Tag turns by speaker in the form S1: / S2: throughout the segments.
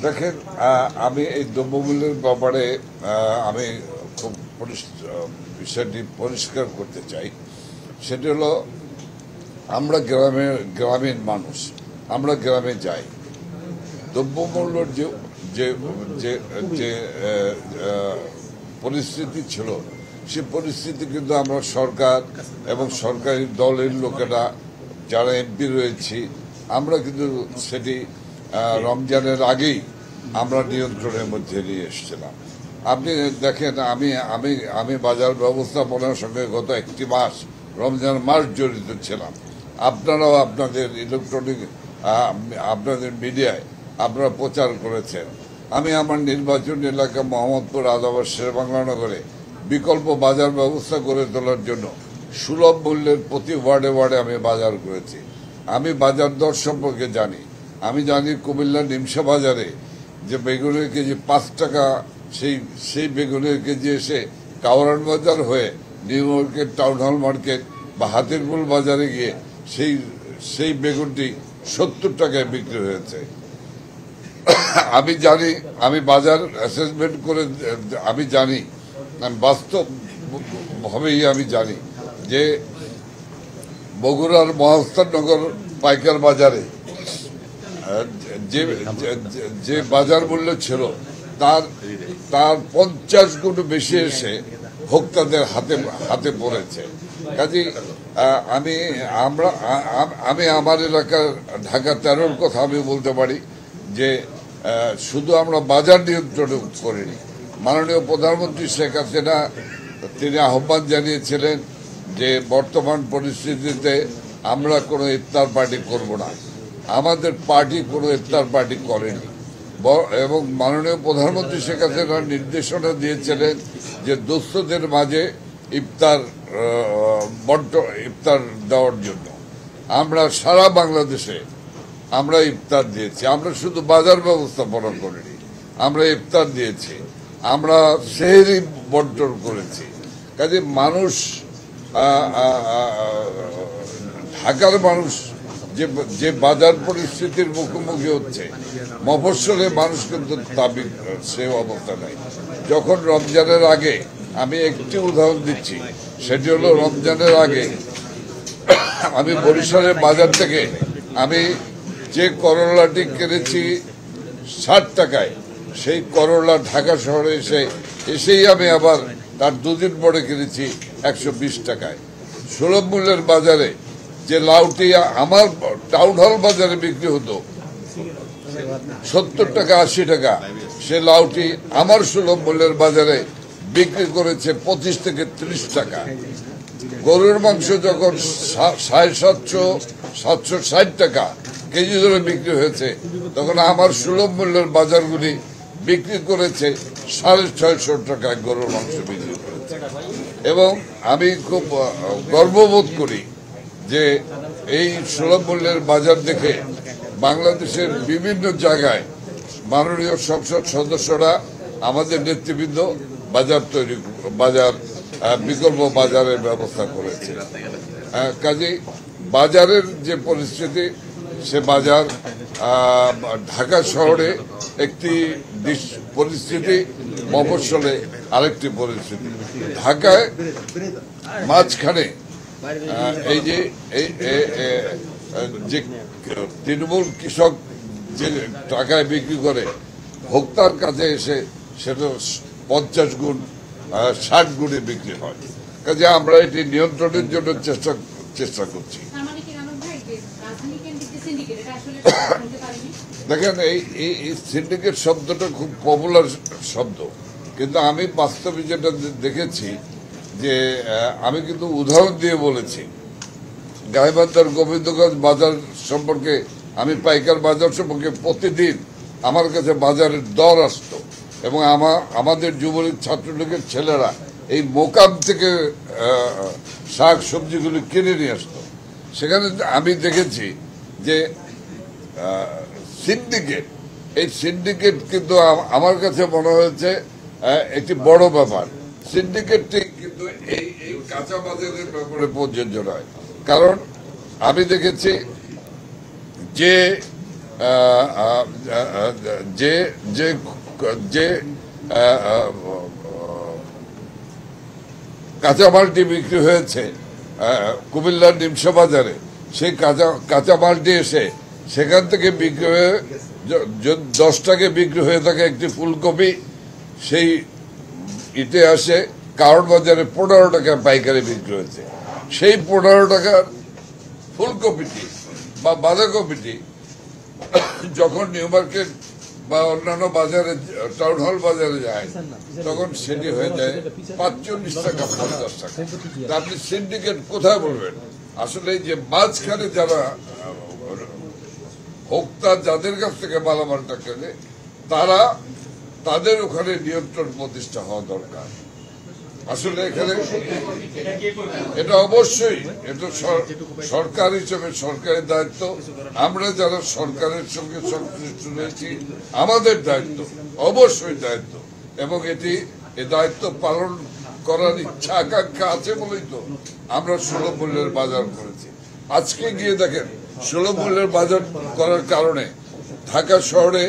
S1: দেখেন, আমি এই দ্রব্যমূল্যের ব্যাপারে আমি খুব বিষয়টি পরিষ্কার করতে চাই। সেটি হলো, আমরা গ্রামীণ মানুষ, আমরা গ্রামে যাই। দ্রব্যমূল্যের যে যে যে যে পরিস্থিতি ছিল, সে পরিস্থিতি কিন্তু আমরা সরকার এবং সরকারি দলের লোকেরা যারা এমপি রয়েছি, আমরা কিন্তু সেটি রমজানের আগেই আমরা নিয়ন্ত্রণের মধ্যে নিয়ে এসেছিলাম। আপনি দেখেন, আমি আমি আমি বাজার ব্যবস্থাপনার সঙ্গে গত একটি মাস, রমজান মাস জড়িত ছিলাম। আপনারাও আপনাদের ইলেকট্রনিক আপনাদের মিডিয়ায় আপনারা প্রচার করেছেন। আমি আমার নির্বাচনী এলাকা মোহাম্মদপুর, আদাবাদ, শেরেবাংলা বিকল্প বাজার ব্যবস্থা করে তোলার জন্য সুলভ মূল্যের প্রতি ওয়ার্ডে ওয়ার্ডে আমি বাজার করেছি। আমি বাজার দর সম্পর্কে জানি। আমি জানি কুমিল্লা নিমসা বাজারে যে বেগুনের কেজি 5 টাকা, সেই বেগুনের কেজি এসে কাওরান বাজার হয়ে new market, town hall market বা হাতিরপুল বাজারে গিয়ে সেই বেগুনটি 70 টাকায় বিক্রি হয়েছে। আমি জানি, আমি বাজার অ্যাসেসমেন্ট করে আমি জানি, আমি বাস্তব ভাবেই আমি জানি যে বগুড়ার মহাস্থাননগর পাইকার বাজারে যে বাজার মূল্য ছিল তার 50 গুণ বেশি এসে ভোক্তাদের হাতে পড়েছে। কাজে আমি আমার এলাকার ঢাকা 13-র কথা আমি বলতে পারি যে শুধু আমরা বাজার নিয়ন্ত্রণ করিনি, মাননীয় প্রধানমন্ত্রী শেখ হাসিনা তিনি আহ্বান জানিয়েছিলেন যে বর্তমান পরিস্থিতিতে আমরা কোনো ইফতার পার্টি করব না। আমাদের পার্টি কোনো ইফতার পার্টি করেনি এবং মাননীয় প্রধানমন্ত্রী শেখ হাসিনা নির্দেশনা দিয়েছিলেন যে দুস্থদের মাঝে ইফতার দেওয়ার জন্য। আমরা সারা বাংলাদেশে আমরা ইফতার দিয়েছি। আমরা শুধু বাজার ব্যবস্থাপনা করিনি, আমরা ইফতার দিয়েছি, আমরা সেহরি বন্টন করেছি। কাজে মানুষ, ঢাকার মানুষ যে বাজার পরিস্থিতির মুখোমুখি হচ্ছে, মফস্বলে মানুষ কিন্তু সে অবস্থা নাই। যখন রমজানের আগে, আমি একটি উদাহরণ দিচ্ছি, সেটি হলো রমজানের আগে আমি বরিশালের বাজার থেকে আমি যে করলাটি কিনেছি 60 টাকায়, সেই করলা ঢাকা শহরে এসেই আমি আবার তার 2 দিন পরে কিনেছি 120 টাকায়। সুলভ মূল্যের বাজারে যে লাউটি আমার টাউন হল বাজারে বিক্রি হতো 70 টাকা 80 টাকা, সে লাউটি আমার সুলভ মূল্যের বাজারে বিক্রি করেছে 25 থেকে 30 টাকা। গরুর মাংস যখন 760 টাকা কেজি ধরে বিক্রি হয়েছে, তখন আমার সুলভ মূল্যের বাজারগুলি বিক্রি করেছে 650 টাকায় গরুর মাংস বিক্রি করেছে। এবং আমি খুব গর্ববোধ করি যে এই সুলভ মূল্যের বাজার দেখে বাংলাদেশের বিভিন্ন জায়গায় মাননীয় সংসদ সদস্যরা, আমাদের নেতৃবৃন্দ বাজার বিকল্প বাজারের ব্যবস্থা করেছে। কাজেই বাজারের যে পরিস্থিতি, সে বাজার ঢাকা শহরে একটি পরিস্থিতি, মফস্বলে আরেকটি পরিস্থিতি। ঢাকায় মাঝখানে এই যে তৃণমূল কৃষক যে টাকায় বিক্রি করে ভোক্তার কাছে এসে সেটা 50 গুণ 60 গুণে বিক্রি হয়। কাজে আমরা এটি নিয়ন্ত্রণের জন্য চেষ্টা করছি। দেখেন, এই সিন্ডিকেট শব্দটা খুব পপুলার শব্দ, কিন্তু আমি বাস্তবে যেটা দেখেছি যে আমি কিন্তু উদাহরণ দিয়ে বলেছি। গাইবান্ধার গোবিন্দগঞ্জ বাজার সম্পর্কে, আমি পাইকার বাজার সম্পর্কে প্রতিদিন আমার কাছে বাজারের দর আসতো এবং আমাদের যুবলীগ ছাত্রলীগের ছেলেরা এই মোকাম থেকে শাক সবজিগুলি কিনে নিয়ে আসতো। সেখানে আমি দেখেছি যে এই সিন্ডিকেট কিন্তু আমার কাছে মনে হয়েছে একটি বড় ব্যাপার। সিন্ডিকেটটি কিন্তু এই কাঁচা বাজারের ব্যাপারে প্রযোজ্য নয়। কারণ আমি দেখেছি যে যে যে যে কাঁচামালটি বিক্রি হয়েছে কুমিল্লার নিমসা বাজারে, সেই কাঁচামালটি এসে সেখান থেকে বিক্রি হয়ে 10 টাকায় বিক্রি হয়ে থাকে একটি ফুলকপি, সেই ইতে আসে কারণ বাজারে 15 টাকায় পাইকারি বিক্রি হয়েছে। সেই 15 টাকার ফুলকপিটি বা বাঁধাকপিটি যখন নিউ মার্কেট বা অন্যান্য বাজারে, টাউন হল বাজারে যায়, তখন সেটি হয়ে যায় 45 টাকা 50 টাকা। আপনি সিন্ডিকেট কোথায় বলবেন? আসলে যে মাঝখানে যারা ভোক্তা, যাদের কাছ থেকে মালামালটা কেনে, তাদের ওখানে নিয়ন্ত্রণ প্রতিষ্ঠা হওয়া দরকার। আসলে এখানে এটা অবশ্যই এটা সরকার হিসেবে সরকারের দায়িত্ব। আমরা যারা সরকারের সঙ্গে সংশ্লিষ্ট রয়েছি, আমাদের দায়িত্ব, অবশ্যই দায়িত্ব, এবং এই দায়িত্ব পালন করার ইচ্ছা আকাঙ্ক্ষা আছে বলেই তো আমরা সুলভ মূল্যের বাজার করেছি। আজকে গিয়ে দেখেন, সুলভ মূল্যের বাজার করার কারণে ঢাকা শহরে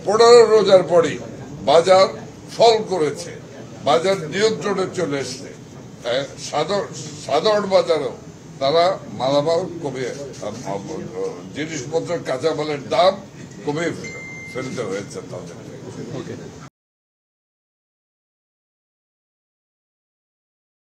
S1: 15 রোজার পরই বাজার ফল করেছে, বাজার নিয়ন্ত্রণে চলে এসছে। সাধারণ বাজারেও তারা মালামাল কমিয়ে, জিনিসপত্রের কাঁচামালের দাম কমিয়ে ফেলতে হয়েছে তাদের।